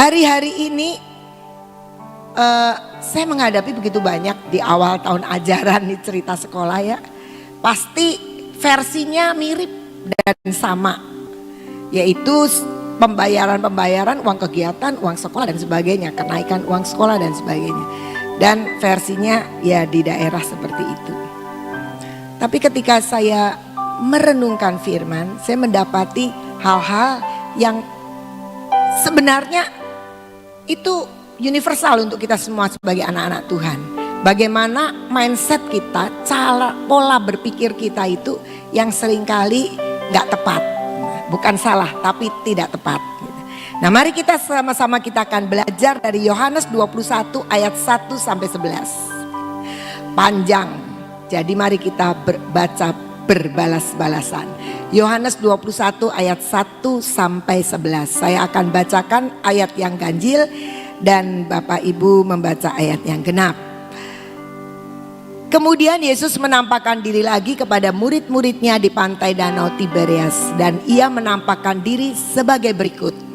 Hari-hari ini saya menghadapi begitu banyak di awal tahun ajaran nih cerita sekolah ya. Pasti versinya mirip dan sama, yaitu pembayaran uang kegiatan, uang sekolah dan sebagainya, kenaikan uang sekolah dan sebagainya. Dan versinya ya di daerah seperti itu. Tapi ketika saya merenungkan firman, saya mendapati hal-hal yang sebenarnya itu universal untuk kita semua sebagai anak-anak Tuhan. Bagaimana mindset kita, pola berpikir kita itu yang seringkali gak tepat. Bukan salah tapi tidak tepat. Nah mari kita sama-sama kita akan belajar dari Yohanes 21 ayat 1 sampai 11. Panjang. Jadi mari kita baca berbalas-balasan. Yohanes 21 ayat 1 sampai 11. Saya akan bacakan ayat yang ganjil dan Bapak Ibu membaca ayat yang genap. Kemudian Yesus menampakkan diri lagi kepada murid-muridnya di pantai Danau Tiberias dan ia menampakkan diri sebagai berikut.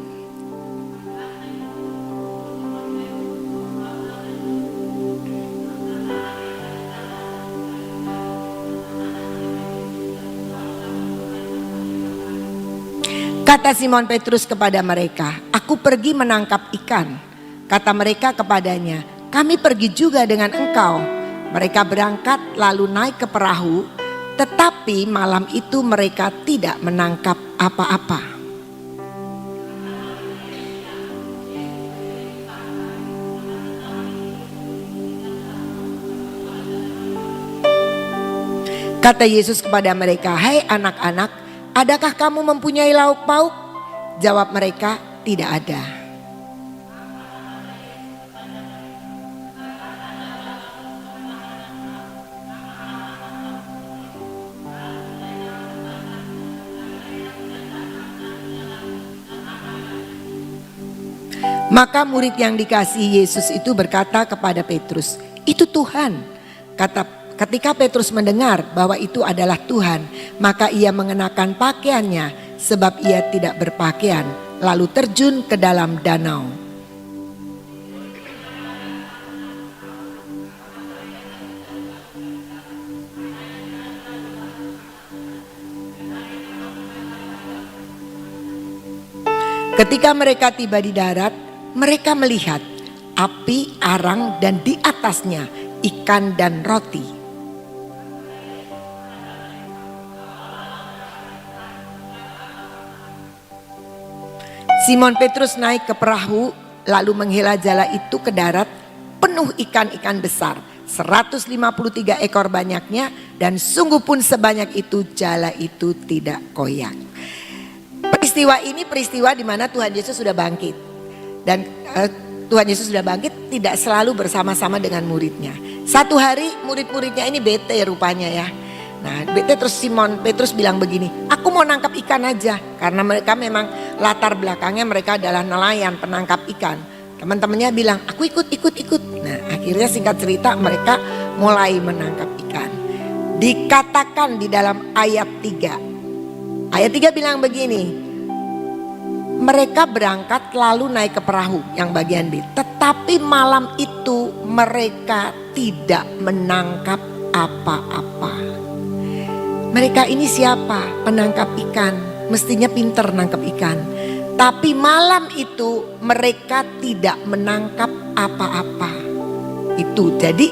Kata Simon Petrus kepada mereka, "Aku pergi menangkap ikan." Kata mereka kepadanya, "Kami pergi juga dengan engkau." Mereka berangkat lalu naik ke perahu, tetapi malam itu mereka tidak menangkap apa-apa. Kata Yesus kepada mereka, "Hai anak-anak, adakah kamu mempunyai lauk pauk?" Jawab mereka, "Tidak ada." Maka murid yang dikasihi Yesus itu berkata kepada Petrus, "Itu Tuhan." Ketika Petrus mendengar bahwa itu adalah Tuhan, maka ia mengenakan pakaiannya sebab ia tidak berpakaian, lalu terjun ke dalam danau. Ketika mereka tiba di darat, mereka melihat api, arang dan di atasnya ikan dan roti. Simon Petrus naik ke perahu lalu menghela jala itu ke darat penuh ikan-ikan besar, 153 ekor banyaknya, dan sungguh pun sebanyak itu jala itu tidak koyak. Peristiwa ini peristiwa di mana Tuhan Yesus sudah bangkit. Dan Tuhan Yesus sudah bangkit tidak selalu bersama-sama dengan muridnya. Satu hari murid-muridnya ini bete rupanya ya. Nah bete terus Simon Petrus bilang begini, "Aku mau nangkap ikan aja." Karena mereka memang latar belakangnya mereka adalah nelayan penangkap ikan. Teman-temannya bilang, "Aku ikut." Nah akhirnya singkat cerita mereka mulai menangkap ikan. Dikatakan di dalam ayat 3. Ayat 3 bilang begini, mereka berangkat lalu naik ke perahu yang bagian B. Tetapi malam itu mereka tidak menangkap apa-apa. Mereka ini siapa? Penangkap ikan. Mestinya pinter nangkap ikan. Tapi malam itu mereka tidak menangkap apa-apa. Itu jadi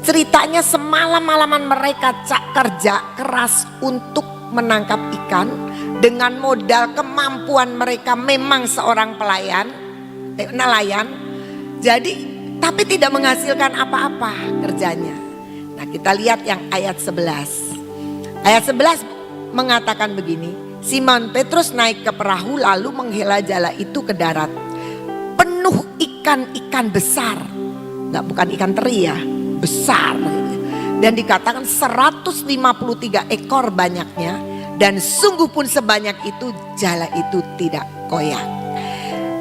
ceritanya semalam-malaman mereka kerja keras untuk menangkap ikan. Dengan modal kemampuan mereka memang seorang nelayan. Jadi tapi tidak menghasilkan apa-apa kerjanya. Nah kita lihat yang ayat 11. Ayat 11 mengatakan begini, Simon Petrus naik ke perahu lalu menghela jala itu ke darat. Penuh ikan-ikan besar. Bukan ikan teri ya, besar. Dan dikatakan 153 ekor banyaknya. Dan sungguh pun sebanyak itu jala itu tidak koyak.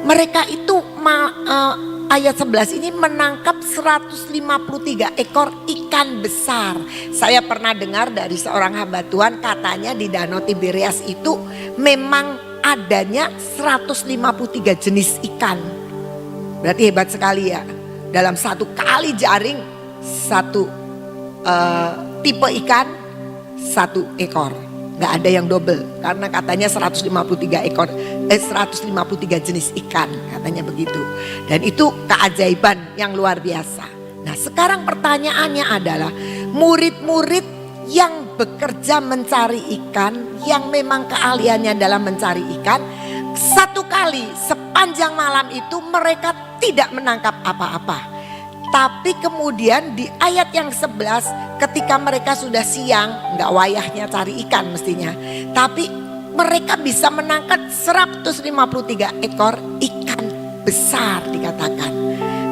Mereka itu ayat 11 ini menangkap 153 ekor ikan besar. Saya pernah dengar dari seorang hamba Tuhan, katanya di Danau Tiberias itu memang adanya 153 jenis ikan. Berarti hebat sekali ya. Dalam satu kali jaring, satu tipe ikan, satu ekor. Gak ada yang double. Karena katanya 153 ekor, 153 jenis ikan. Katanya begitu. Dan itu keajaiban yang luar biasa. Nah sekarang pertanyaannya adalah, murid-murid yang bekerja mencari ikan, yang memang keahliannya dalam mencari ikan, satu kali sepanjang malam itu mereka tidak menangkap apa-apa. Tapi kemudian di ayat yang 11, ketika mereka sudah siang, nggak wayahnya cari ikan mestinya, tapi mereka bisa menangkap 153 ekor ikan besar dikatakan.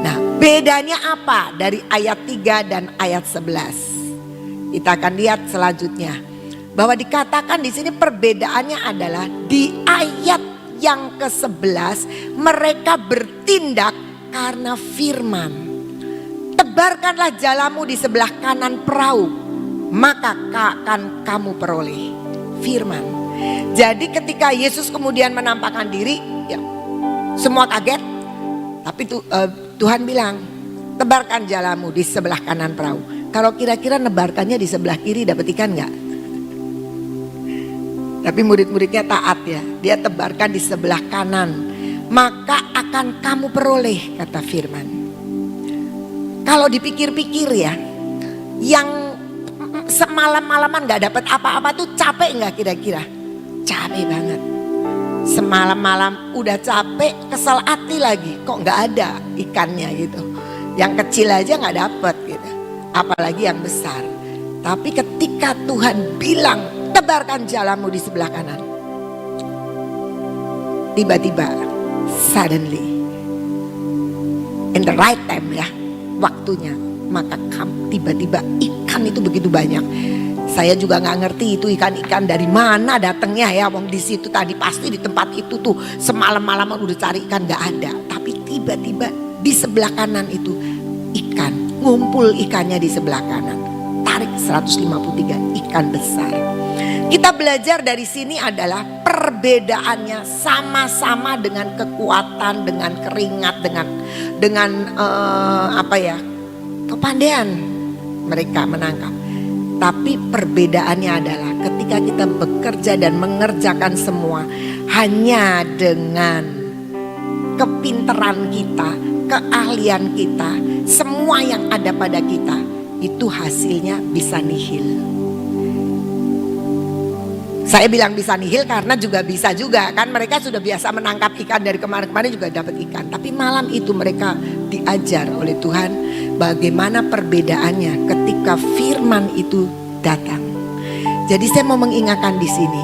Nah bedanya apa dari ayat 3 dan ayat 11? Kita akan lihat selanjutnya bahwa dikatakan di sini perbedaannya adalah di ayat yang ke-11 mereka bertindak karena firman. Tebarkanlah jalamu di sebelah kanan perahu, maka akan kamu peroleh firman. Jadi ketika Yesus kemudian menampakkan diri, ya, semua kaget. Tapi Tuhan bilang, tebarkan jalamu di sebelah kanan perahu. Kalau kira-kira nebarkannya di sebelah kiri dapat ikan nggak? Tapi murid-muridnya taat ya. Dia tebarkan di sebelah kanan. Maka akan kamu peroleh, kata firman. Kalau dipikir-pikir ya, yang semalam-malaman gak dapat apa-apa tuh capek gak kira-kira? Capek banget. Semalam-malam udah capek, kesel hati lagi. Kok gak ada ikannya gitu. Yang kecil aja gak dapet gitu. Apalagi yang besar. Tapi ketika Tuhan bilang, tebarkan jalamu di sebelah kanan. Tiba-tiba, suddenly, in the right time ya, waktunya, maka tiba-tiba ikan itu begitu banyak. Saya juga nggak ngerti itu ikan-ikan dari mana datangnya ya. Wong di situ tadi pasti di tempat itu tuh semalam-malaman udah cari ikan nggak ada. Tapi tiba-tiba di sebelah kanan itu ikan, ngumpul ikannya di sebelah kanan. Tarik 153 ikan besar. Kita belajar dari sini adalah perbedaannya sama-sama dengan kekuatan, dengan keringat, dengan kepandaian mereka menangkap. Tapi perbedaannya adalah ketika kita bekerja dan mengerjakan semua hanya dengan kepintaran kita, keahlian kita, semua yang ada pada kita, itu hasilnya bisa nihil. Saya bilang bisa nihil karena juga bisa juga kan, mereka sudah biasa menangkap ikan dari kemarin-kemarin juga dapat ikan. Tapi malam itu mereka diajar oleh Tuhan bagaimana perbedaannya ketika firman itu datang. Jadi saya mau mengingatkan di sini,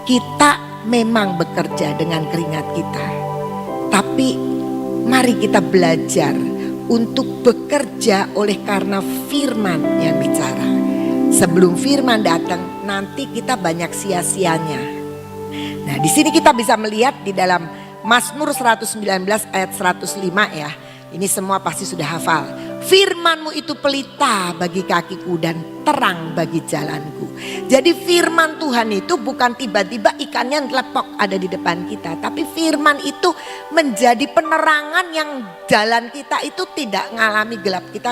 kita memang bekerja dengan keringat kita. Tapi mari kita belajar untuk bekerja oleh karena firman yang bicara. Sebelum firman datang, nanti kita banyak sia-sianya. Nah, di sini kita bisa melihat di dalam Mazmur 119 ayat 105 ya. Ini semua pasti sudah hafal. Firman-Mu itu pelita bagi kakiku dan terang bagi jalanku. Jadi firman Tuhan itu bukan tiba-tiba ikannya lepok ada di depan kita. Tapi firman itu menjadi penerangan yang jalan kita itu tidak ngalami gelap. Kita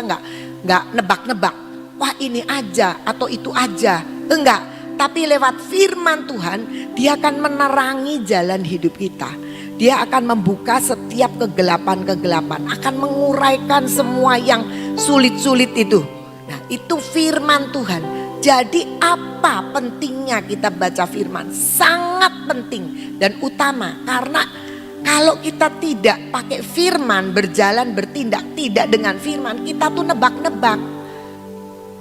nggak nebak-nebak. Wah ini aja atau itu aja. Enggak. Tapi lewat firman Tuhan dia akan menerangi jalan hidup kita. Dia akan membuka setiap kegelapan-kegelapan. Akan menguraikan semua yang sulit-sulit itu. Nah itu firman Tuhan. Jadi apa pentingnya kita baca firman? Sangat penting dan utama. Karena kalau kita tidak pakai firman, berjalan bertindak tidak dengan firman, kita tuh nebak-nebak.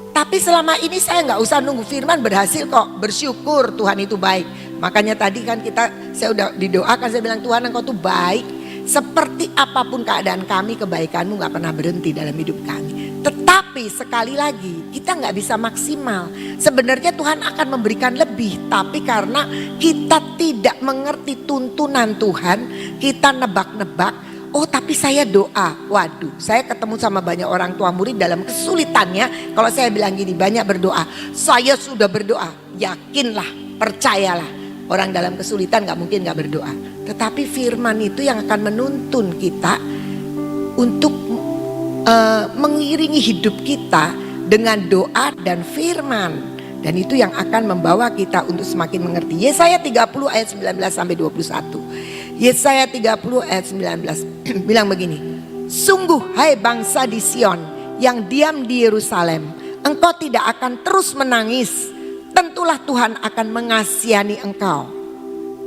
Tapi selama ini saya nggak usah nunggu firman berhasil kok, bersyukur Tuhan itu baik. Makanya tadi kan saya udah didoakan, saya bilang Tuhan engkau tuh baik. Seperti apapun keadaan kami, kebaikanmu nggak pernah berhenti dalam hidup kami. Tetapi sekali lagi kita nggak bisa maksimal. Sebenarnya Tuhan akan memberikan lebih, tapi karena kita tidak mengerti tuntunan Tuhan, kita nebak-nebak. Oh tapi saya doa, waduh saya ketemu sama banyak orang tua murid dalam kesulitannya. Kalau saya bilang gini, banyak berdoa, saya sudah berdoa, yakinlah, percayalah. Orang dalam kesulitan gak mungkin gak berdoa. Tetapi firman itu yang akan menuntun kita untuk mengiringi hidup kita dengan doa dan firman. Dan itu yang akan membawa kita untuk semakin mengerti. Yesaya 30 ayat 19 sampai 21. Yesaya 30 ayat 19 bilang begini. Sungguh hai bangsa di Sion yang diam di Yerusalem, engkau tidak akan terus menangis. Tentulah Tuhan akan mengasihani engkau.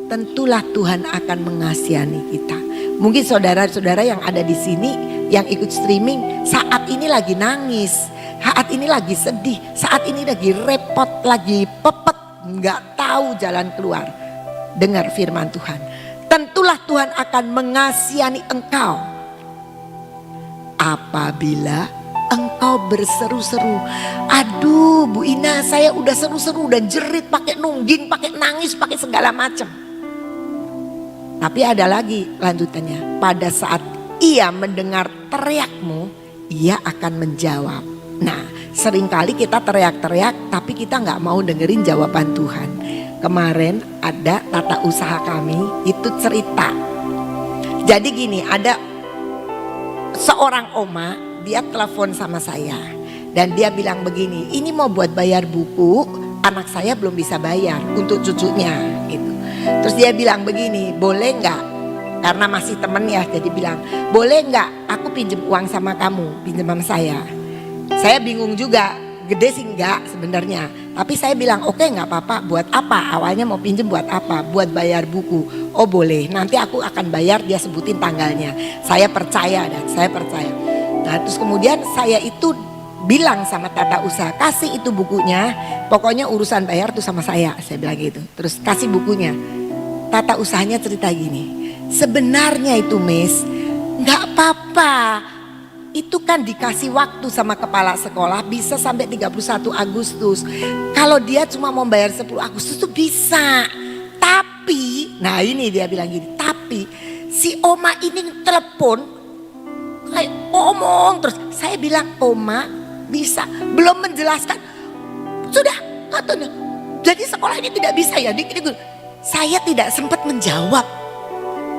Tentulah Tuhan akan mengasihani kita. Mungkin saudara-saudara yang ada di sini yang ikut streaming saat ini lagi nangis. Saat ini lagi sedih, saat ini lagi repot, lagi pepet, nggak tahu jalan keluar. Dengar firman Tuhan. Tentulah Tuhan akan mengasihani engkau apabila engkau berseru-seru. Aduh Bu Ina, saya udah seru-seru dan jerit, pakai nungging, pakai nangis, pakai segala macam. Tapi ada lagi lanjutannya. Pada saat ia mendengar teriakmu, ia akan menjawab. Nah, seringkali kita teriak-teriak tapi kita nggak mau dengerin jawaban Tuhan. Kemarin ada tata usaha kami itu cerita. Jadi gini, ada seorang oma, dia telepon sama saya. Dan dia bilang begini, ini mau buat bayar buku, anak saya belum bisa bayar untuk cucunya gitu. Terus dia bilang begini, boleh nggak? Karena masih temen ya, jadi bilang, boleh nggak aku pinjem uang sama kamu, pinjem sama saya. Saya bingung juga, gede sih enggak sebenarnya. Tapi saya bilang oke, nggak apa-apa, buat apa? Awalnya mau pinjem buat apa? Buat bayar buku. Oh boleh, nanti aku akan bayar, dia sebutin tanggalnya. Saya percaya dan saya percaya. Nah terus kemudian saya itu bilang sama tata usaha, kasih itu bukunya, pokoknya urusan bayar tuh sama saya bilang gitu. Terus kasih bukunya. Tata usahanya cerita gini, sebenarnya itu Miss, nggak apa-apa. Itu kan dikasih waktu sama kepala sekolah bisa sampai 31 Agustus. Kalau dia cuma mau bayar 10 Agustus tuh bisa. Tapi, nah ini dia bilang gini, tapi si Oma ini telepon kayak ngomong terus. Saya bilang, Oma bisa, belum menjelaskan. Sudah katanya. Jadi sekolah ini tidak bisa ya. Saya tidak sempat menjawab.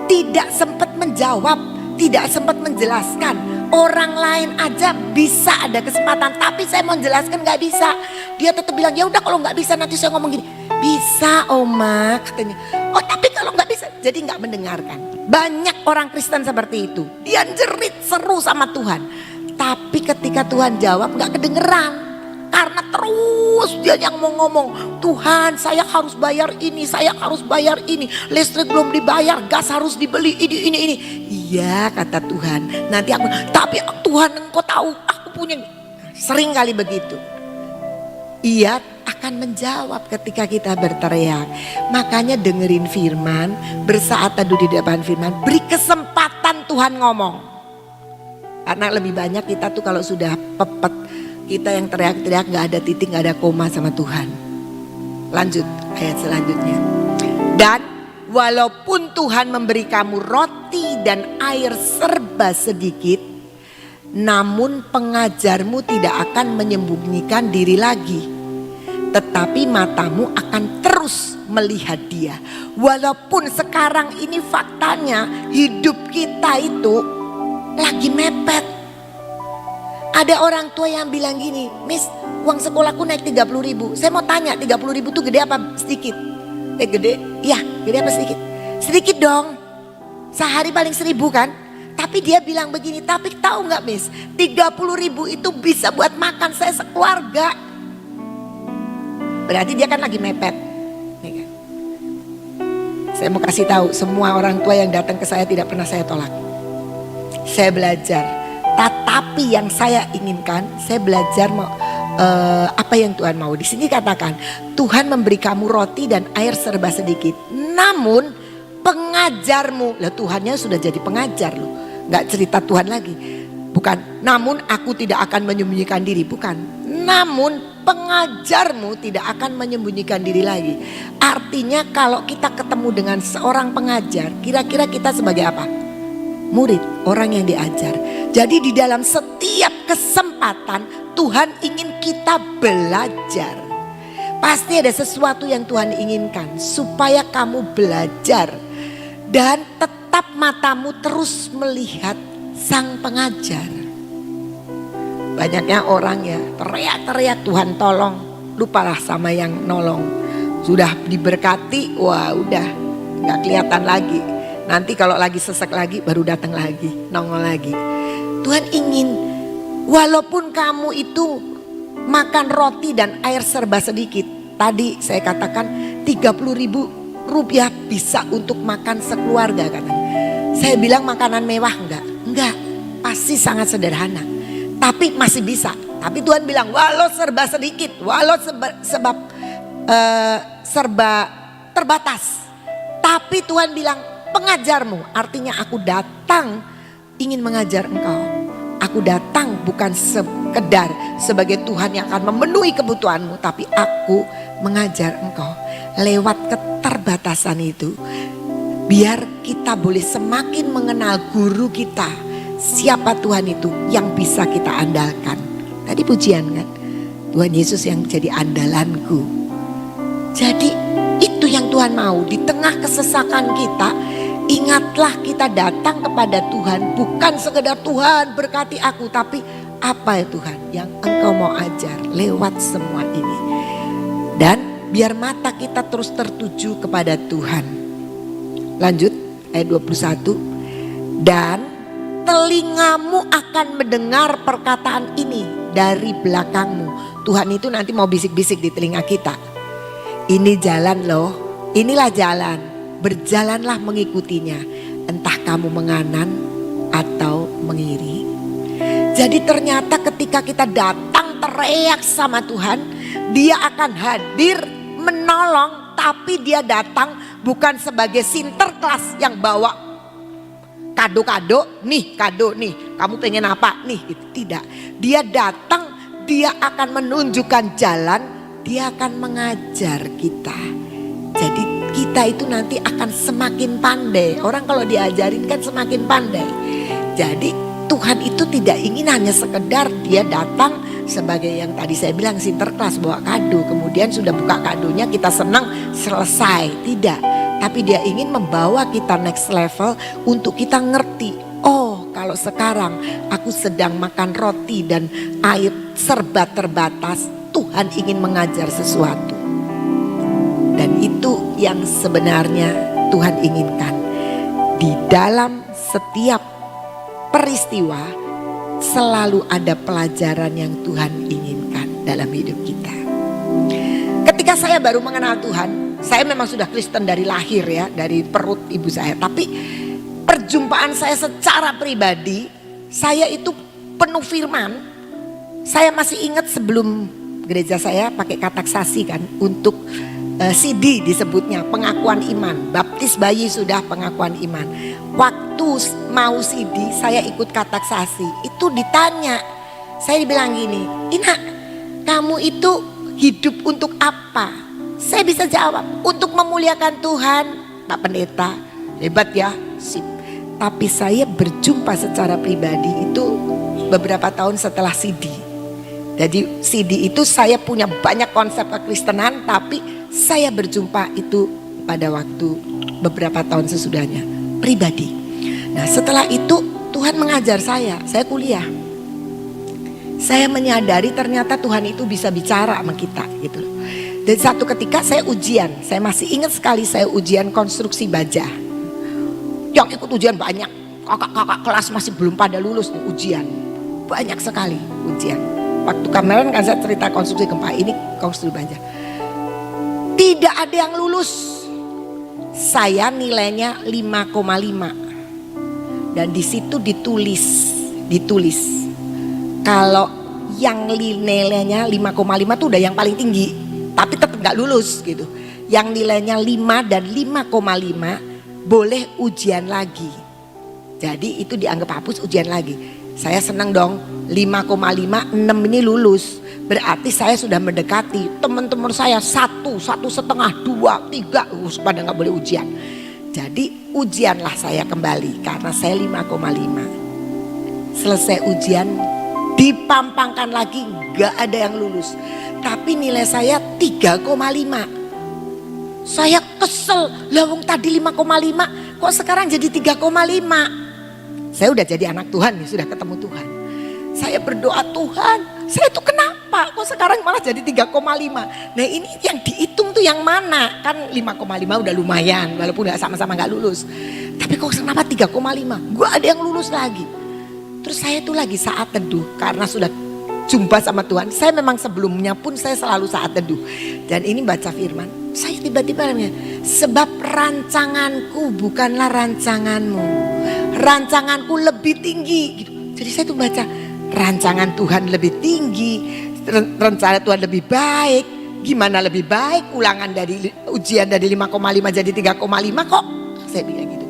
Tidak sempat menjawab, tidak sempat menjelaskan. Orang lain aja bisa ada kesempatan, tapi saya mau jelaskan nggak bisa. Dia tetap bilang ya udah kalau nggak bisa nanti saya ngomong gini. Bisa Oma katanya. Oh tapi kalau nggak bisa, jadi nggak mendengarkan. Banyak orang Kristen seperti itu. Dia jerit seru sama Tuhan, tapi ketika Tuhan jawab nggak kedengeran. Karena terus dia yang mau ngomong, Tuhan saya harus bayar ini, saya harus bayar ini, listrik belum dibayar, gas harus dibeli, ini. Iya kata Tuhan, nanti aku, tapi Tuhan engkau tahu aku punya. Sering kali begitu. Ia akan menjawab ketika kita berteriak. Makanya dengerin firman, bersaat teduh di depan firman, beri kesempatan Tuhan ngomong. Karena lebih banyak kita tuh kalau sudah pepet, kita yang teriak-teriak gak ada titik, gak ada koma sama Tuhan. Lanjut ayat selanjutnya. Dan walaupun Tuhan memberi kamu roti dan air serba sedikit, namun pengajarmu tidak akan menyembunyikan diri lagi. Tetapi matamu akan terus melihat dia. Walaupun sekarang ini faktanya hidup kita itu lagi mepet. Ada orang tua yang bilang gini, Miss uang sekolahku naik 30.000. Saya mau tanya 30.000 tuh gede apa sedikit? Gede? Ya gede apa sedikit? Sedikit dong. Sehari paling 1.000 kan? Tapi dia bilang begini, tapi tahu gak Miss 30.000 itu bisa buat makan saya sekeluarga. Berarti dia kan lagi mepet. Saya mau kasih tahu, semua orang tua yang datang ke saya tidak pernah saya tolak. Saya belajar. Tetapi yang saya inginkan, saya belajar apa yang Tuhan mau. Di sini katakan, Tuhan memberi kamu roti dan air serba sedikit. Namun pengajarmu, lah Tuhannya sudah jadi pengajar loh. Gak cerita Tuhan lagi. Bukan, namun aku tidak akan menyembunyikan diri. Bukan, namun pengajarmu tidak akan menyembunyikan diri lagi. Artinya kalau kita ketemu dengan seorang pengajar, kira-kira kita sebagai apa? Murid, orang yang diajar. Jadi di dalam setiap kesempatan Tuhan ingin kita belajar. Pasti ada sesuatu yang Tuhan inginkan supaya kamu belajar. Dan tetap matamu terus melihat sang pengajar. Banyaknya orang ya teriak-teriak Tuhan tolong, lupalah sama yang nolong. Sudah diberkati, wah udah gak kelihatan lagi. Nanti kalau lagi sesek lagi baru datang lagi, nongol lagi. Tuhan ingin walaupun kamu itu makan roti dan air serba sedikit. Tadi saya katakan 30.000 rupiah bisa untuk makan sekeluarga katanya. Saya bilang makanan mewah enggak, pasti sangat sederhana. Tapi masih bisa. Tapi Tuhan bilang walau serba sedikit, walau serba terbatas. Tapi Tuhan bilang pengajarmu, artinya aku datang ingin mengajar engkau. Aku datang bukan sekedar sebagai Tuhan yang akan memenuhi kebutuhanmu, tapi aku mengajar engkau lewat keterbatasan itu. Biar kita boleh semakin mengenal guru kita, siapa Tuhan itu yang bisa kita andalkan. Tadi pujian kan, Tuhan Yesus yang jadi andalanku. Jadi itu yang Tuhan mau di tengah kesesakan kita. Ingatlah kita datang kepada Tuhan bukan sekedar Tuhan berkati aku, tapi apa ya Tuhan yang engkau mau ajar lewat semua ini. Dan biar mata kita terus tertuju kepada Tuhan. Lanjut ayat 21. Dan telingamu akan mendengar perkataan ini dari belakangmu. Tuhan itu nanti mau bisik-bisik di telinga kita. Ini jalan loh, inilah jalan. Berjalanlah mengikutinya, entah kamu menganan atau mengiri. Jadi ternyata ketika kita datang teriak sama Tuhan, dia akan hadir menolong. Tapi dia datang bukan sebagai sinterklas yang bawa kado-kado, nih kado nih, kamu pengen apa nih, gitu. Tidak. Dia datang, dia akan menunjukkan jalan, dia akan mengajar kita. Jadi kita itu nanti akan semakin pandai. Orang kalau diajarin kan semakin pandai. Jadi Tuhan itu tidak ingin hanya sekedar dia datang sebagai yang tadi saya bilang sinterklas bawa kado. Kemudian sudah buka kadonya kita senang selesai. Tidak. Tapi dia ingin membawa kita next level untuk kita ngerti. Oh kalau sekarang aku sedang makan roti dan air serba terbatas. Tuhan ingin mengajar sesuatu. Dan itu yang sebenarnya Tuhan inginkan. Di dalam setiap peristiwa selalu ada pelajaran yang Tuhan inginkan dalam hidup kita. Ketika saya baru mengenal Tuhan, saya memang sudah Kristen dari lahir ya, dari perut ibu saya. Tapi perjumpaan saya secara pribadi, saya itu penuh firman. Saya masih ingat sebelum gereja saya pakai kataksasi kan untuk CD disebutnya pengakuan iman. Baptis bayi sudah pengakuan iman. Waktu mau CD saya ikut kataksasi. Itu ditanya. Saya dibilang gini, Ina kamu itu hidup untuk apa? Saya bisa jawab, untuk memuliakan Tuhan. Pak Pendeta, hebat ya. Sip. Tapi saya berjumpa secara pribadi itu beberapa tahun setelah CD. Jadi CD itu saya punya banyak konsep kekristenan, tapi saya berjumpa itu pada waktu beberapa tahun sesudahnya pribadi. Nah setelah itu Tuhan mengajar saya kuliah. Saya menyadari ternyata Tuhan itu bisa bicara sama kita gitu loh. Dan satu ketika saya ujian, saya masih ingat sekali saya ujian konstruksi baja. Yang ikut ujian banyak, kakak-kakak kelas masih belum pada lulus nih ujian. Banyak sekali ujian. Waktu kemarin kan saya cerita konstruksi gempa, ini konstruksi baja. Tidak ada yang lulus. Saya nilainya 5,5. Dan di situ ditulis. Kalau yang nilainya 5,5 itu udah yang paling tinggi. Tapi tetap gak lulus gitu. Yang nilainya 5 dan 5,5 boleh ujian lagi. Jadi itu dianggap hapus, ujian lagi. Saya senang dong, 5,5, 6 ini lulus. Berarti saya sudah mendekati teman-teman saya 1, 1,5, 2, 3 pada gak boleh ujian. Jadi ujianlah saya kembali karena saya 5,5. Selesai ujian dipampangkan lagi, gak ada yang lulus. Tapi nilai saya 3,5. Saya kesel, lawung tadi 5,5 kok sekarang jadi 3,5. Saya udah jadi anak Tuhan nih, sudah ketemu Tuhan. Saya berdoa, Tuhan, saya tuh kenapa kok sekarang malah jadi 3,5. Nah ini yang dihitung tuh yang mana? Kan 5,5 udah lumayan walaupun gak sama-sama gak lulus. Tapi kok kenapa 3,5? Gue ada yang lulus lagi. Terus saya tuh lagi saat teduh karena sudah jumpa sama Tuhan. Saya memang sebelumnya pun saya selalu saat teduh. Dan ini baca firman, saya tiba-tiba sebab rancanganku bukanlah rancanganmu. Rancanganku lebih tinggi gitu. Jadi saya tuh baca, rancangan Tuhan lebih tinggi, rencana Tuhan lebih baik. Gimana lebih baik? Ulangan dari ujian dari 5,5 jadi 3,5 kok? Saya bilang gitu.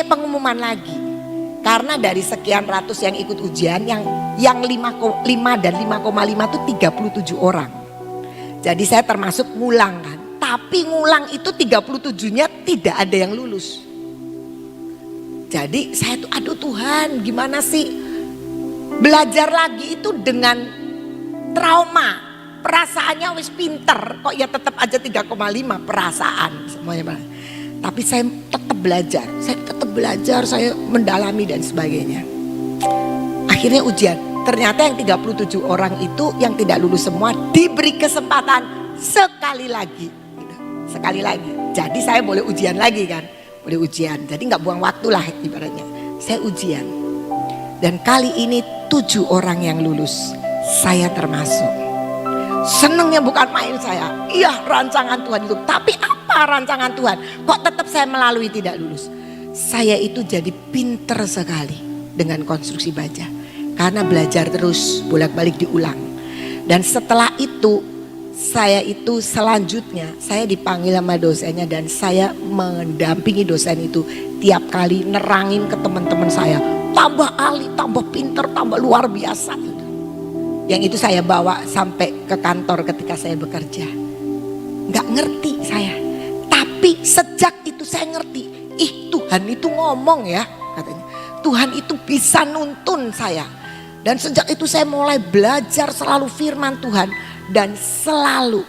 Pengumuman lagi. Karena dari sekian ratus yang ikut ujian, yang 5 dan 5,5 itu 37 orang. Jadi saya termasuk ngulang kan. Tapi ngulang itu 37-nya tidak ada yang lulus. Jadi saya tuh aduh Tuhan gimana sih? Belajar lagi itu dengan trauma, perasaannya wis pinter, kok ya tetap aja 3,5 perasaan semuanya. Tapi saya tetap belajar, saya mendalami dan sebagainya. Akhirnya ujian, ternyata yang 37 orang itu yang tidak lulus semua diberi kesempatan sekali lagi. Jadi saya boleh ujian lagi kan, boleh ujian. Jadi nggak buang waktu lah ibaratnya. Saya ujian. Dan kali ini 7 orang yang lulus, saya termasuk. Senengnya bukan main saya. Iya rancangan Tuhan itu. Tapi apa rancangan Tuhan? Kok tetap saya melalui tidak lulus? Saya itu jadi pinter sekali dengan konstruksi baja. Karena belajar terus bolak-balik diulang. Dan setelah itu saya itu selanjutnya saya dipanggil sama dosennya. Dan saya mendampingi dosen itu tiap kali nerangin ke teman-teman saya. Tambah ahli, tambah pinter, tambah luar biasa. Yang itu saya bawa sampai ke kantor ketika saya bekerja. Gak ngerti saya. Tapi sejak itu saya ngerti. Tuhan itu ngomong ya katanya. Tuhan itu bisa nuntun saya. Dan sejak itu saya mulai belajar selalu firman Tuhan. Dan selalu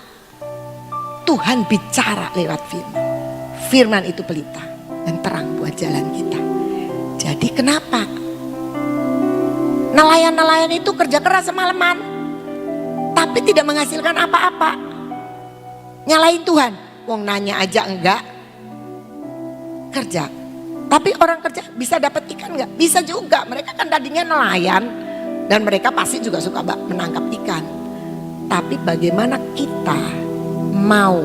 Tuhan bicara lewat firman. Firman itu pelita dan terang buat jalan kita. Jadi kenapa? Nelayan-nelayan itu kerja keras semalaman. Tapi tidak menghasilkan apa-apa. Nyalain Tuhan. Wong nanya aja enggak. Kerja. Tapi orang kerja bisa dapat ikan enggak? Bisa juga. Mereka kan tadinya nelayan. Dan mereka pasti juga suka menangkap ikan. Tapi bagaimana kita mau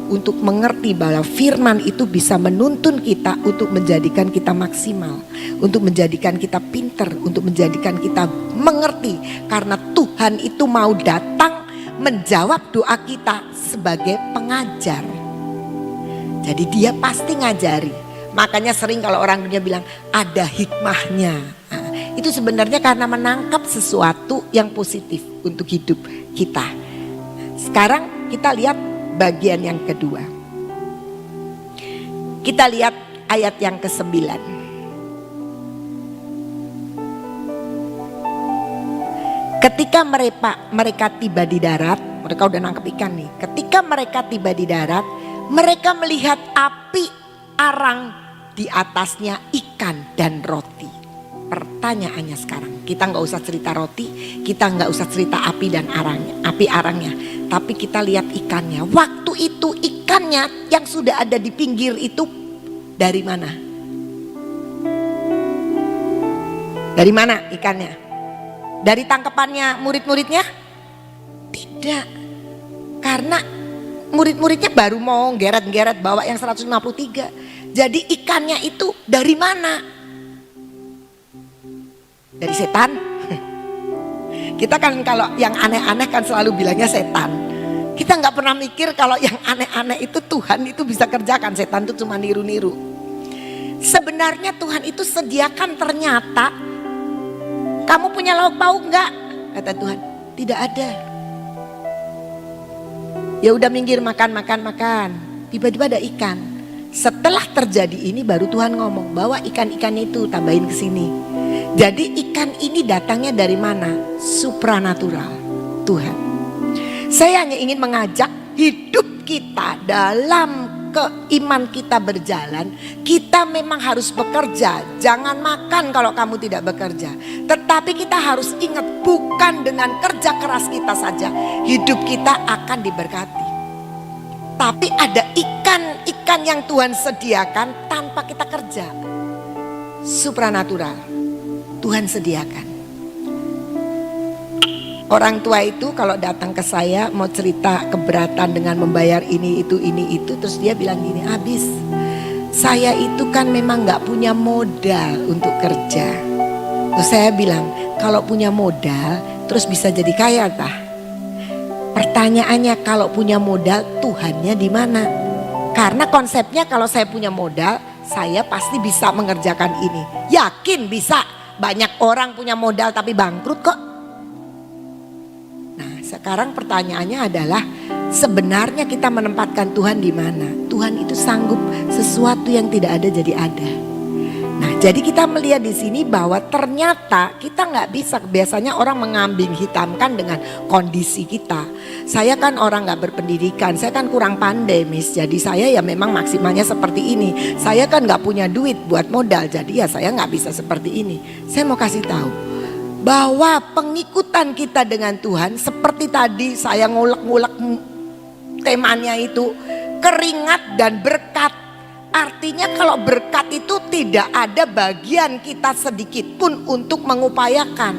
untuk mengerti bahwa firman itu bisa menuntun kita untuk menjadikan kita maksimal. Untuk menjadikan kita pinter, untuk menjadikan kita mengerti. Karena Tuhan itu mau datang menjawab doa kita sebagai pengajar. Jadi dia pasti ngajari. Makanya sering kalau orang dunia bilang ada hikmahnya. Nah, itu sebenarnya karena menangkap sesuatu yang positif untuk hidup kita. Sekarang kita lihat bagian yang kedua. Kita lihat ayat yang ke-9. Ketika mereka tiba di darat, mereka udah nangkep ikan nih. Ketika mereka tiba di darat, mereka melihat api arang di atasnya ikan dan roti. Pertanyaannya sekarang, kita nggak usah cerita roti, kita nggak usah cerita api dan api arangnya, tapi kita lihat ikannya. Waktu itu ikannya yang sudah ada di pinggir itu dari mana? Dari mana ikannya? Dari tangkapannya murid-muridnya? Tidak. Karena murid-muridnya baru mau geret-geret bawa yang 153. Jadi ikannya itu dari mana? Dari setan. Kita kan kalau yang aneh-aneh kan selalu bilangnya setan. Kita nggak pernah mikir kalau yang aneh-aneh itu Tuhan itu bisa kerjakan. Setan itu cuma niru-niru. Sebenarnya Tuhan itu sediakan ternyata. Kamu punya lauk pauk nggak? Kata Tuhan, tidak ada. Ya udah minggir makan. Tiba-tiba ada ikan. Setelah terjadi ini baru Tuhan ngomong bawa ikan-ikannya itu tambahin ke sini. Jadi ikan ini datangnya dari mana? Supranatural Tuhan. Saya hanya ingin mengajak hidup kita dalam iman kita berjalan, kita memang harus bekerja. Jangan makan kalau kamu tidak bekerja. Tetapi kita harus ingat, bukan dengan kerja keras kita saja hidup kita akan diberkati. Tapi ada ikan yang Tuhan sediakan tanpa kita kerja. Supranatural, Tuhan sediakan. Orang tua itu kalau datang ke saya mau cerita keberatan dengan membayar ini itu, terus dia bilang gini, habis saya itu kan memang gak punya modal untuk kerja. Terus saya bilang, kalau punya modal terus bisa jadi kaya tah? Pertanyaannya, kalau punya modal Tuhannya di mana? Karena konsepnya kalau saya punya modal, saya pasti bisa mengerjakan ini. Yakin bisa. Banyak orang punya modal tapi bangkrut kok. Sekarang pertanyaannya adalah, sebenarnya kita menempatkan Tuhan di mana? Tuhan itu sanggup sesuatu yang tidak ada jadi ada. Nah, jadi kita melihat di sini bahwa ternyata kita nggak bisa. Biasanya orang mengambing hitamkan dengan kondisi kita. Saya kan orang nggak berpendidikan, saya kan kurang pandai, Miss. Jadi saya ya memang maksimalnya seperti ini. Saya kan nggak punya duit buat modal, jadi ya saya nggak bisa seperti ini. Saya mau kasih tahu bahwa pengikutan kita dengan Tuhan, seperti tadi saya ngulek-ngulek temanya itu, keringat dan berkat. Artinya kalau berkat itu tidak ada bagian kita sedikit pun untuk mengupayakan,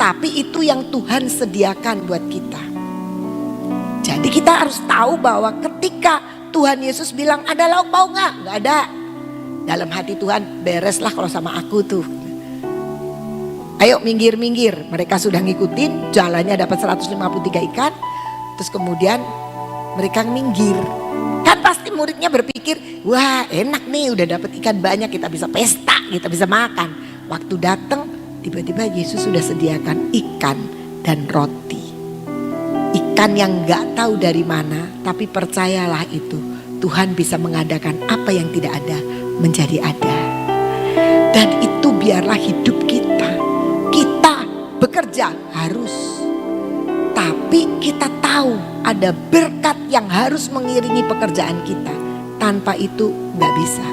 tapi itu yang Tuhan sediakan buat kita. Jadi kita harus tahu bahwa ketika Tuhan Yesus bilang, ada lauk pauk nggak? Nggak ada. Dalam hati Tuhan, bereslah kalau sama aku tuh. Ayo minggir-minggir, mereka sudah ngikutin, jalannya dapat 153 ikan. Terus kemudian mereka minggir. Kan pasti muridnya berpikir, wah enak nih udah dapat ikan banyak, kita bisa pesta, kita bisa makan. Waktu datang tiba-tiba Yesus sudah sediakan ikan dan roti. Ikan yang gak tahu dari mana, tapi percayalah itu, Tuhan bisa mengadakan apa yang tidak ada menjadi ada. Dan itu biarlah hidup kita. Kita bekerja harus, tapi kita tahu ada berkat yang harus mengiringi pekerjaan kita. Tanpa itu nggak bisa.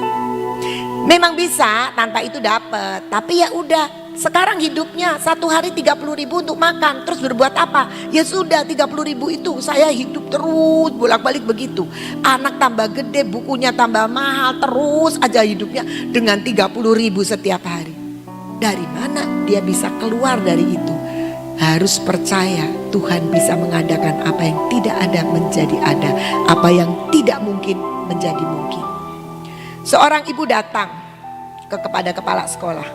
Memang bisa, tanpa itu dapat. Tapi ya udah, sekarang hidupnya satu hari 30.000 untuk makan. Terus berbuat apa? Ya sudah 30.000 itu saya hidup terus bolak-balik begitu. Anak tambah gede, bukunya tambah mahal, terus aja hidupnya dengan 30.000 setiap hari. Dari mana dia bisa keluar dari itu? Harus percaya Tuhan bisa mengadakan apa yang tidak ada menjadi ada, apa yang tidak mungkin menjadi mungkin. Seorang ibu datang kepada kepala sekolah.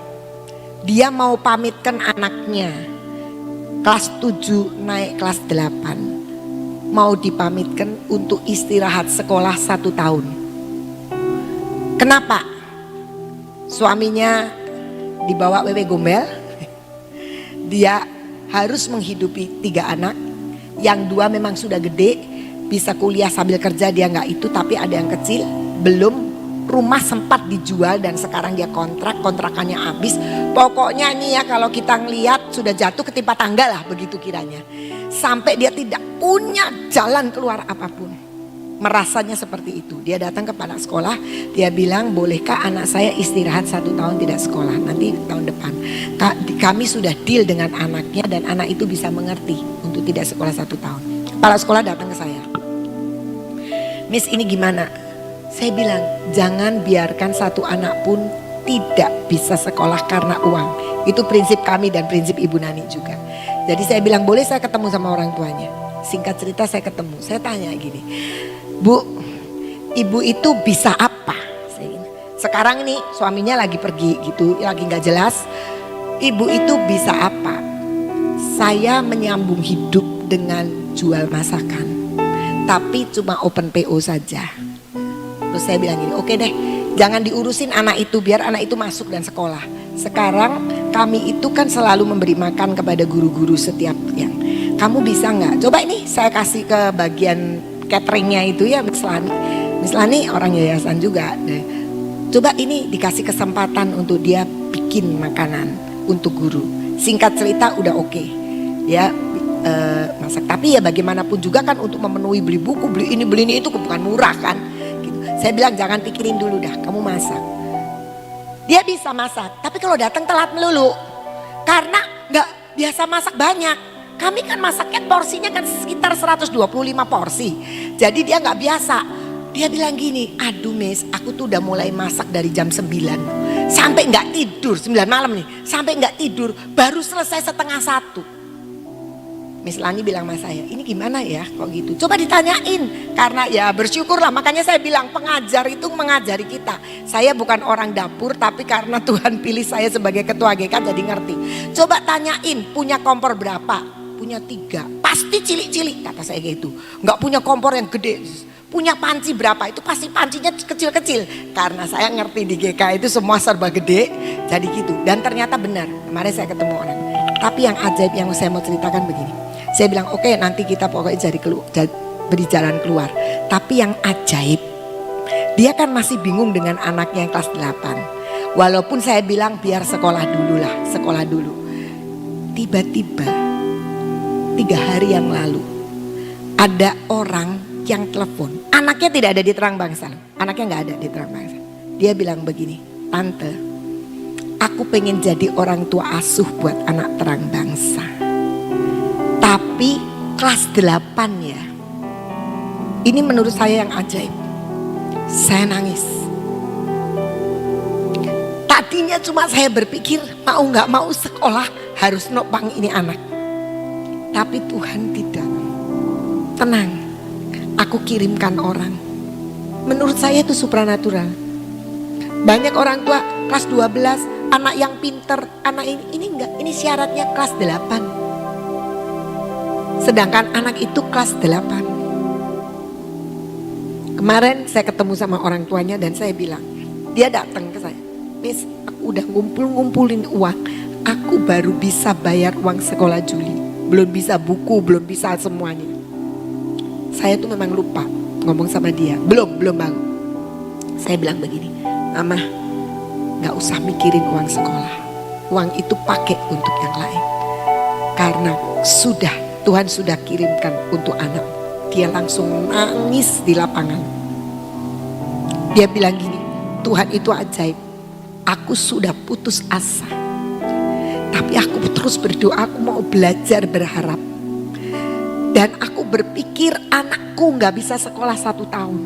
Dia mau pamitkan anaknya kelas 7 naik kelas 8. Mau dipamitkan untuk istirahat sekolah 1 tahun. Kenapa? Suaminya dibawa wewe gombel, dia harus menghidupi 3 anak, yang 2 memang sudah gede, bisa kuliah sambil kerja, dia nggak itu, tapi ada yang kecil, belum rumah sempat dijual dan sekarang dia kontrakannya habis. Pokoknya nih ya kalau kita ngelihat sudah jatuh ketimpa tangga lah begitu kiranya, sampai dia tidak punya jalan keluar apapun. Merasanya seperti itu. Dia datang kepada sekolah, dia bilang, bolehkah anak saya istirahat 1 tahun tidak sekolah, nanti tahun depan kami sudah deal dengan anaknya dan anak itu bisa mengerti untuk tidak sekolah 1 tahun. Kepala sekolah datang ke saya, Miss ini gimana? Saya bilang, jangan biarkan 1 anak pun tidak bisa sekolah karena uang. Itu prinsip kami dan prinsip Ibu Nani juga. Jadi saya bilang, boleh saya ketemu sama orang tuanya? Singkat cerita saya ketemu, saya tanya gini, Bu, ibu itu bisa apa? Sekarang nih suaminya lagi pergi gitu, lagi gak jelas. Ibu itu bisa apa? Saya menyambung hidup dengan jual masakan, tapi cuma open PO saja. Terus saya bilang gini, oke deh, jangan diurusin anak itu, biar anak itu masuk dan sekolah. Sekarang kami itu kan selalu memberi makan kepada guru-guru setiap yang. Kamu bisa gak? Coba ini saya kasih ke bagian cateringnya itu ya, Miss Lani. Miss Lani orang yayasan juga. Coba ini dikasih kesempatan untuk dia bikin makanan untuk guru. Singkat cerita udah oke. Ya masak. Tapi ya bagaimanapun juga kan untuk memenuhi beli buku, beli ini itu bukan murah kan. Gitu. Saya bilang jangan pikirin dulu dah, kamu masak. Dia bisa masak, tapi kalau datang telat melulu. Karena nggak biasa masak banyak. Kami kan masaknya porsinya kan sekitar 125 porsi. Jadi dia nggak biasa. Dia bilang gini, aduh Miss, aku tuh udah mulai masak dari jam 9. Sampai nggak tidur, 9 malam nih. Sampai nggak tidur, baru selesai setengah 1. Miss Lani bilang sama saya, ini gimana ya kok gitu. Coba ditanyain, karena ya bersyukurlah. Makanya saya bilang pengajar itu mengajari kita. Saya bukan orang dapur, tapi karena Tuhan pilih saya sebagai ketua GK jadi ngerti. Coba tanyain, punya kompor berapa? Punya 3, pasti cilik-cilik kata saya gitu. Nggak punya kompor yang gede. Punya panci berapa? Itu pasti pancinya kecil-kecil. Karena saya ngerti di GK itu semua serba gede, jadi gitu. Dan ternyata benar, kemarin saya ketemu orang. Tapi yang ajaib yang saya mau ceritakan begini. Saya bilang oke, nanti kita pokoknya beri jalan keluar. Tapi yang ajaib, dia kan masih bingung dengan anaknya yang kelas 8. Walaupun saya bilang biar sekolah dulu lah, sekolah dulu. Tiba-tiba 3 hari yang lalu ada orang yang telepon. Anaknya tidak ada di Terang Bangsa. Anaknya nggak ada di Terang Bangsa. Dia bilang begini, Tante, aku pengen jadi orang tua asuh buat anak Terang Bangsa. Tapi kelas 8 ya. Ini menurut saya yang ajaib. Saya nangis. Tadinya cuma saya berpikir mau gak mau sekolah harus nopang ini anak. Tapi Tuhan tidak. Tenang, aku kirimkan orang. Menurut saya itu supranatural. Banyak orang tua kelas 12, anak yang pinter, anak ini enggak, ini syaratnya kelas 8. Sedangkan anak itu kelas 8. Kemarin saya ketemu sama orang tuanya dan saya bilang, dia datang ke saya, Miss, aku udah ngumpulin uang, aku baru bisa bayar uang sekolah Juli, belum bisa buku, belum bisa semuanya. Saya tuh memang lupa ngomong sama dia, belum bangun. Saya bilang begini, Mama, gak usah mikirin uang sekolah, uang itu pakai untuk yang lain. Karena Tuhan sudah kirimkan untuk anak. Dia langsung nangis di lapangan. Dia bilang gini, Tuhan itu ajaib. Aku sudah putus asa. Tapi aku terus berdoa, aku mau belajar berharap. Dan aku berpikir anakku gak bisa sekolah 1 tahun.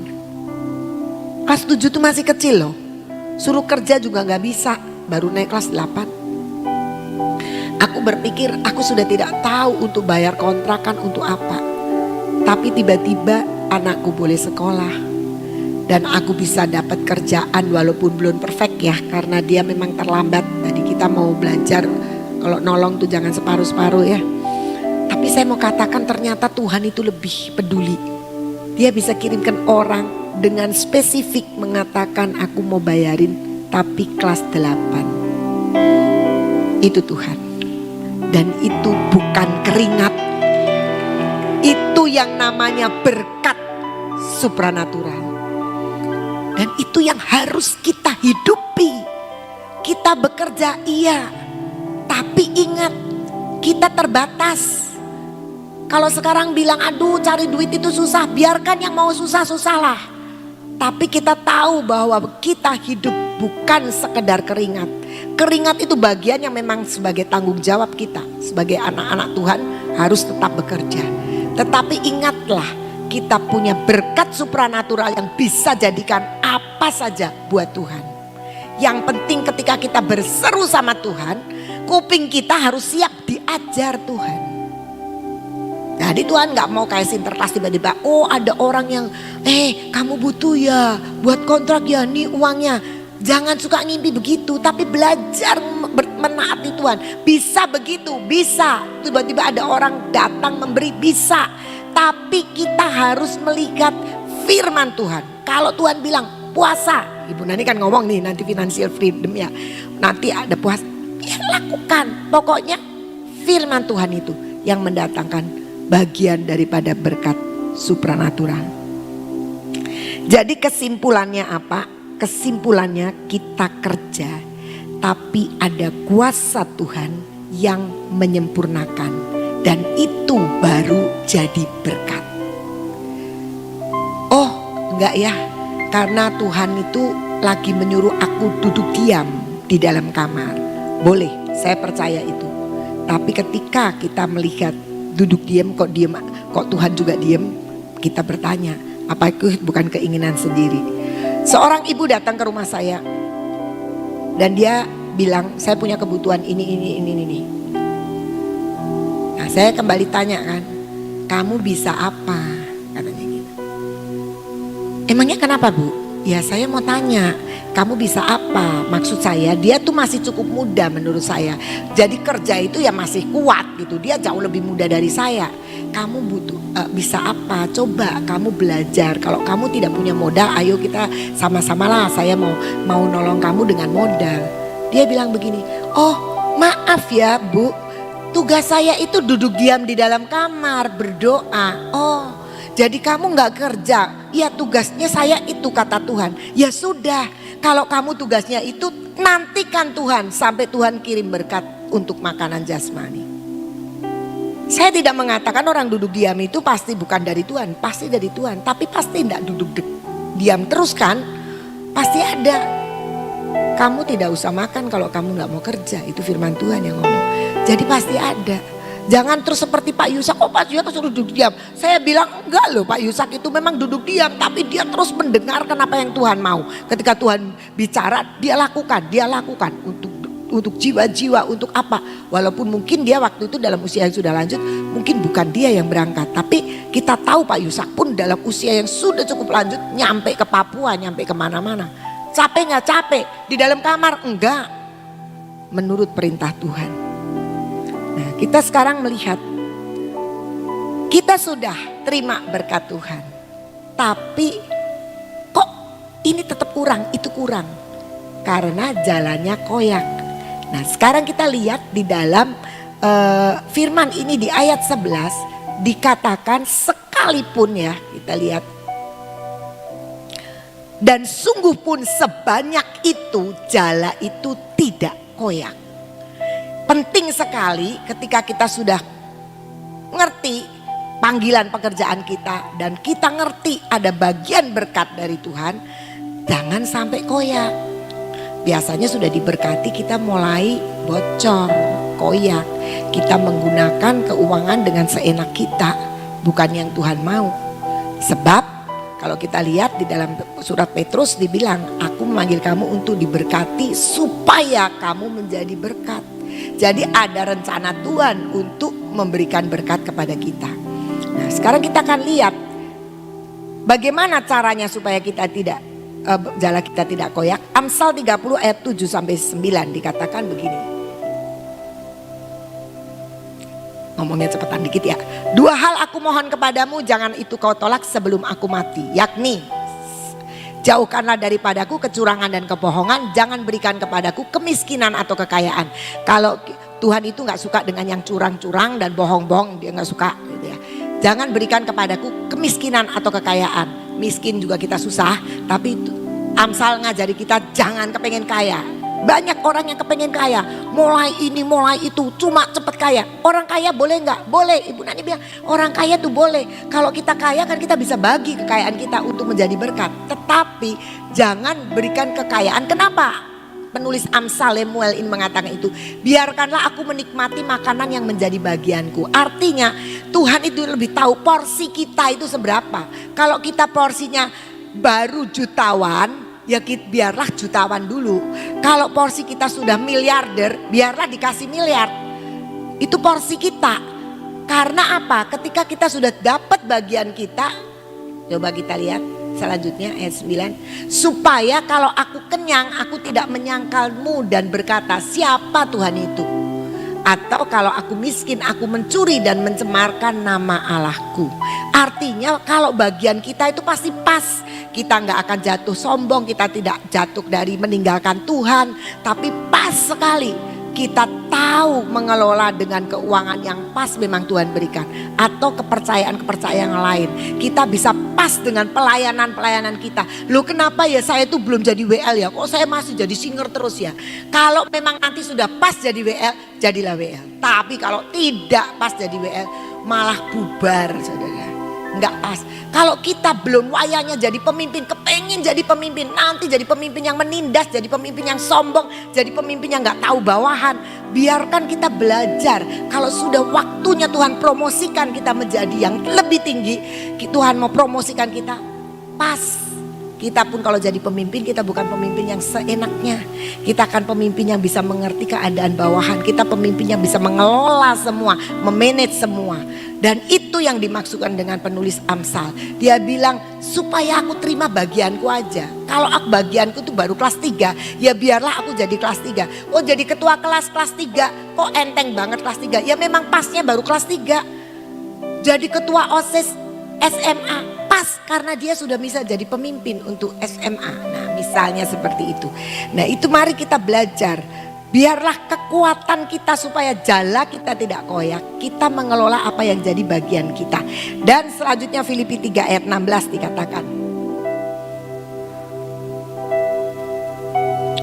Kelas 7 itu masih kecil loh. Suruh kerja juga gak bisa, baru naik kelas 8. Aku berpikir aku sudah tidak tahu untuk bayar kontrakan untuk apa. Tapi tiba-tiba anakku boleh sekolah. Dan aku bisa dapat kerjaan walaupun belum perfect ya. Karena dia memang terlambat. Jadi kita mau belajar, kalau nolong tuh jangan separuh-separuh ya. Tapi saya mau katakan ternyata Tuhan itu lebih peduli. Dia bisa kirimkan orang dengan spesifik mengatakan aku mau bayarin tapi kelas 8. Itu Tuhan. Dan itu bukan keringat. Itu yang namanya berkat supranatural. Dan itu yang harus kita hidupi. Kita bekerja iya. Tapi ingat, kita terbatas. Kalau sekarang bilang aduh cari duit itu susah, biarkan yang mau susah-susahlah. Tapi kita tahu bahwa kita hidup bukan sekedar keringat. Keringat itu bagian yang memang sebagai tanggung jawab kita. Sebagai anak-anak Tuhan harus tetap bekerja. Tetapi ingatlah, kita punya berkat supranatural yang bisa jadikan apa saja buat Tuhan. Yang penting ketika kita berseru sama Tuhan, kuping kita harus siap diajar Tuhan. Jadi Tuhan gak mau kayak Sinterklas tiba-tiba, oh ada orang yang kamu butuh ya buat kontrak ya, nih uangnya. Jangan suka ngimpi begitu, tapi belajar menaati Tuhan. Bisa begitu, bisa. Tiba-tiba ada orang datang memberi, bisa. Tapi kita harus melihat firman Tuhan. Kalau Tuhan bilang puasa, Ibu Nani kan ngomong nih nanti financial freedom ya. Nanti ada puasa, ya lakukan. Pokoknya firman Tuhan itu yang mendatangkan bagian daripada berkat supranatural. Jadi kesimpulannya apa? Kesimpulannya kita kerja, tapi ada kuasa Tuhan yang menyempurnakan, dan itu baru jadi berkat. Oh enggak ya, karena Tuhan itu lagi menyuruh aku duduk diam di dalam kamar. Boleh, saya percaya itu. Tapi ketika kita melihat duduk diam, kok Tuhan juga diam, kita bertanya, apa itu bukan keinginan sendiri? Seorang ibu datang ke rumah saya dan dia bilang, saya punya kebutuhan ini. Nah, saya kembali tanya kan, kamu bisa apa? Katanya gitu. Emangnya kenapa Bu? Ya saya mau tanya, kamu bisa apa? Maksud saya dia tuh masih cukup muda menurut saya. Jadi kerja itu ya masih kuat gitu. Dia jauh lebih muda dari saya. Kamu butuh bisa apa? Coba kamu belajar. Kalau kamu tidak punya modal, ayo kita sama-sama lah. Saya mau nolong kamu dengan modal. Dia bilang begini, oh maaf ya Bu, tugas saya itu duduk diam di dalam kamar berdoa. Oh jadi kamu gak kerja? Ya tugasnya saya itu kata Tuhan. Ya sudah, kalau kamu tugasnya itu nantikan Tuhan sampai Tuhan kirim berkat untuk makanan jasmani. Saya tidak mengatakan orang duduk diam itu pasti bukan dari Tuhan, pasti dari Tuhan. Tapi pasti tidak duduk diam terus kan, pasti ada. Kamu tidak usah makan kalau kamu gak mau kerja, itu firman Tuhan yang ngomong. Jadi pasti ada. Jangan terus seperti Pak Yusak, oh Pak Yusak suruh duduk diam. Saya bilang enggak loh, Pak Yusak itu memang duduk diam, tapi dia terus mendengarkan apa yang Tuhan mau. Ketika Tuhan bicara, dia lakukan untuk jiwa-jiwa, untuk apa. Walaupun mungkin dia waktu itu dalam usia yang sudah lanjut, mungkin bukan dia yang berangkat. Tapi kita tahu Pak Yusak pun dalam usia yang sudah cukup lanjut, nyampe ke Papua, nyampe kemana-mana. Capek gak capek? Di dalam kamar? Enggak. Menurut perintah Tuhan. Nah, kita sekarang melihat kita sudah terima berkat Tuhan. Tapi kok ini tetap kurang, itu kurang. Karena jalannya koyak. Nah sekarang kita lihat di dalam firman ini di ayat 11 dikatakan sekalipun ya, kita lihat. Dan sungguh pun sebanyak itu jala itu tidak koyak. Penting sekali ketika kita sudah ngerti panggilan pekerjaan kita dan kita ngerti ada bagian berkat dari Tuhan, jangan sampai koyak. Biasanya sudah diberkati kita mulai bocor, koyak. Kita menggunakan keuangan dengan seenak kita, bukan yang Tuhan mau. Sebab kalau kita lihat di dalam surat Petrus dibilang, aku memanggil kamu untuk diberkati supaya kamu menjadi berkat. Jadi ada rencana Tuhan untuk memberikan berkat kepada kita. Nah sekarang kita akan lihat bagaimana caranya supaya kita tidak, jala kita tidak koyak. Amsal 30 ayat 7 sampai 9 dikatakan begini. Ngomongnya cepetan dikit ya. Dua hal aku mohon kepadamu, jangan itu kau tolak sebelum aku mati. Yakni, jauhkanlah daripadaku kecurangan dan kebohongan. Jangan berikan kepadaku kemiskinan atau kekayaan. Kalau Tuhan itu gak suka dengan yang curang-curang dan bohong-bohong, dia gak suka gitu ya. Jangan berikan kepadaku kemiskinan atau kekayaan. Miskin juga kita susah, tapi Amsal ngajari kita jangan kepengen kaya. Banyak orang yang kepengen kaya, mulai ini mulai itu, cuma cepet kaya. Orang kaya boleh nggak? Boleh. Ibu Nani bilang orang kaya tuh boleh. Kalau kita kaya kan kita bisa bagi kekayaan kita untuk menjadi berkat. Tetapi jangan berikan kekayaan. Kenapa? Penulis Amsal Lemuel ini mengatakan itu. Biarkanlah aku menikmati makanan yang menjadi bagianku. Artinya Tuhan itu lebih tahu porsi kita itu seberapa. Kalau kita porsinya baru jutawan, ya biarlah jutawan dulu. Kalau porsi kita sudah miliarder, biarlah dikasih miliar. Itu porsi kita. Karena apa? Ketika kita sudah dapat bagian kita, coba kita lihat selanjutnya ayat 9. Supaya kalau aku kenyang, aku tidak menyangkalmu dan berkata, siapa Tuhan itu? Atau kalau aku miskin, aku mencuri dan mencemarkan nama Allahku. Artinya kalau bagian kita itu pasti pas. Kita nggak akan jatuh sombong, kita tidak jatuh dari meninggalkan Tuhan. Tapi pas sekali kita tahu mengelola dengan keuangan yang pas memang Tuhan berikan. Atau kepercayaan-kepercayaan yang lain. Kita bisa pas dengan pelayanan-pelayanan kita. Loh kenapa ya saya itu belum jadi WL ya? Kok saya masih jadi singer terus ya? Kalau memang nanti sudah pas jadi WL, jadilah WL. Tapi kalau tidak pas jadi WL, malah bubar saudara. nggak pas. Kalau kita belum wayanya jadi pemimpin, kepengen jadi pemimpin, nanti jadi pemimpin yang menindas, jadi pemimpin yang sombong, jadi pemimpin yang nggak tahu bawahan. Biarkan kita belajar. Kalau sudah waktunya Tuhan promosikan kita menjadi yang lebih tinggi, Tuhan mau promosikan kita, pas. Kita pun kalau jadi pemimpin, kita bukan pemimpin yang seenaknya. Kita akan pemimpin yang bisa mengerti keadaan bawahan. Kita pemimpin yang bisa mengelola semua, memanage semua. Dan itu yang dimaksudkan dengan penulis Amsal. Dia bilang supaya aku terima bagianku aja. Kalau aku bagianku tuh baru kelas 3, ya biarlah aku jadi kelas 3. Oh jadi ketua kelas 3, kok enteng banget kelas 3. Ya memang pasnya baru kelas 3. Jadi ketua OSIS SMA. Pas karena dia sudah bisa jadi pemimpin untuk SMA. Nah misalnya seperti itu. Nah itu mari kita belajar. Biarlah kekuatan kita supaya jala kita tidak koyak. Kita mengelola apa yang jadi bagian kita. Dan selanjutnya Filipi 3 ayat 16 dikatakan.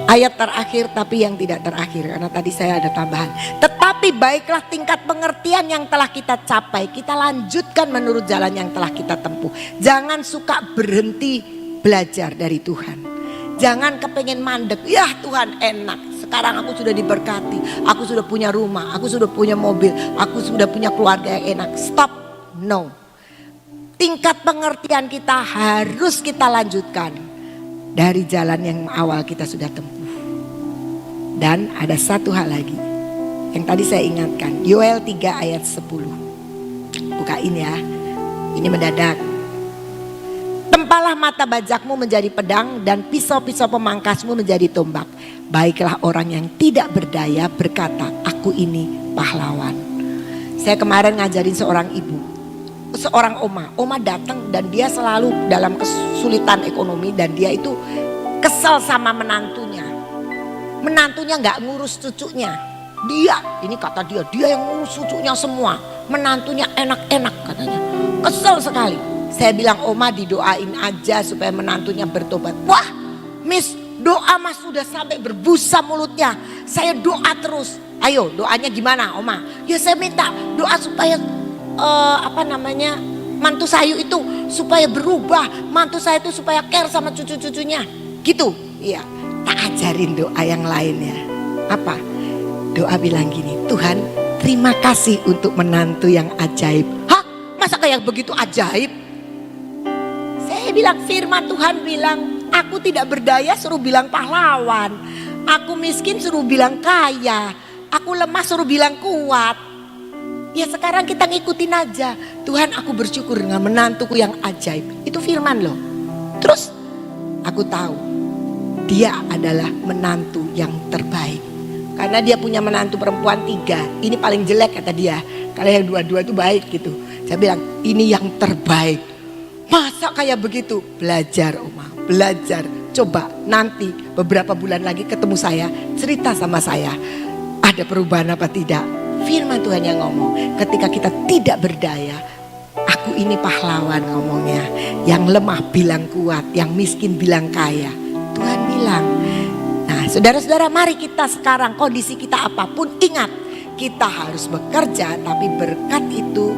Ayat terakhir tapi yang tidak terakhir. Karena tadi saya ada tambahan. Tetapi baiklah tingkat pengertian yang telah kita capai. Kita lanjutkan menurut jalan yang telah kita tempuh. Jangan suka berhenti belajar dari Tuhan. Jangan kepengen mandek. Ya Tuhan enak. Sekarang aku sudah diberkati. Aku sudah punya rumah. Aku sudah punya mobil. Aku sudah punya keluarga yang enak. Stop. No. Tingkat pengertian kita harus kita lanjutkan. Dari jalan yang awal kita sudah tempuh. Dan ada satu hal lagi yang tadi saya ingatkan. Yoel 3 ayat 10. Bukain ya. Ini mendadak. Tempalah mata bajakmu menjadi pedang dan pisau-pisau pemangkasmu menjadi tombak. Baiklah orang yang tidak berdaya berkata, aku ini pahlawan. Saya kemarin ngajarin seorang ibu. Seorang oma datang dan dia selalu dalam kesulitan ekonomi dan dia itu kesel sama menantunya. Menantunya nggak ngurus cucunya. Ini kata dia yang ngurus cucunya semua. Menantunya enak-enak katanya. Kesel sekali. Saya bilang oma didoain aja supaya menantunya bertobat. Wah, Miss, doa mas sudah sampai berbusa mulutnya. Saya doa terus. Ayo doanya gimana oma? Ya saya minta doa supaya mantu saya itu supaya berubah, mantu saya itu supaya care sama cucu-cucunya, gitu. Iya, tak ajarin doa yang lainnya. Apa? Doa bilang gini, Tuhan terima kasih untuk menantu yang ajaib. Hah? Masa kayak begitu ajaib? Saya bilang firman Tuhan bilang, aku tidak berdaya suruh bilang pahlawan, aku miskin suruh bilang kaya, aku lemah suruh bilang kuat. Ya sekarang kita ngikutin aja. Tuhan aku bersyukur dengan menantuku yang ajaib. Itu firman loh. Terus aku tahu dia adalah menantu yang terbaik. Karena dia punya menantu perempuan 3. Ini paling jelek kata dia. Kalau yang 2 itu baik gitu. Saya bilang ini yang terbaik. Masa kayak begitu? Belajar Oma, belajar. Coba nanti beberapa bulan lagi ketemu saya. Cerita sama saya. Ada perubahan apa tidak? Firman Tuhan yang ngomong, ketika kita tidak berdaya, aku ini pahlawan ngomongnya. Yang lemah bilang kuat, yang miskin bilang kaya. Tuhan bilang. Nah saudara-saudara mari kita sekarang kondisi kita apapun ingat. Kita harus bekerja tapi berkat itu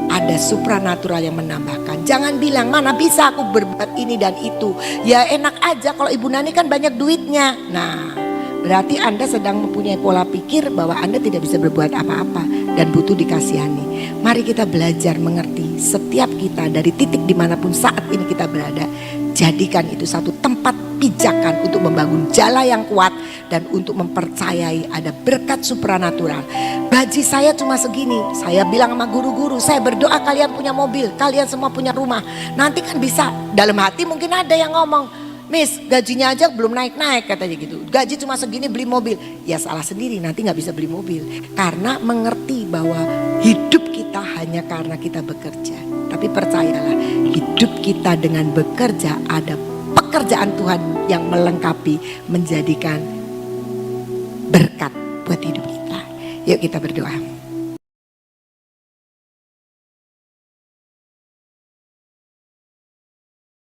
ada supranatural yang menambahkan. Jangan bilang mana bisa aku berbuat ini dan itu. Ya enak aja kalau Ibu Nani kan banyak duitnya. Nah berarti Anda sedang mempunyai pola pikir bahwa Anda tidak bisa berbuat apa-apa dan butuh dikasihani. Mari kita belajar mengerti setiap kita dari titik dimanapun saat ini kita berada. Jadikan itu satu tempat pijakan untuk membangun jala yang kuat dan untuk mempercayai ada berkat supranatural. Gaji saya cuma segini. Saya bilang sama guru-guru, saya berdoa kalian punya mobil, kalian semua punya rumah. Nanti kan bisa. Dalam hati mungkin ada yang ngomong, Miss gajinya aja belum naik-naik katanya gitu. Gaji cuma segini beli mobil. Ya salah sendiri nanti gak bisa beli mobil. Karena mengerti bahwa hidup kita hanya karena kita bekerja. Tapi percayalah hidup kita dengan bekerja ada pekerjaan Tuhan yang melengkapi menjadikan berkat buat hidup kita. Yuk kita berdoa.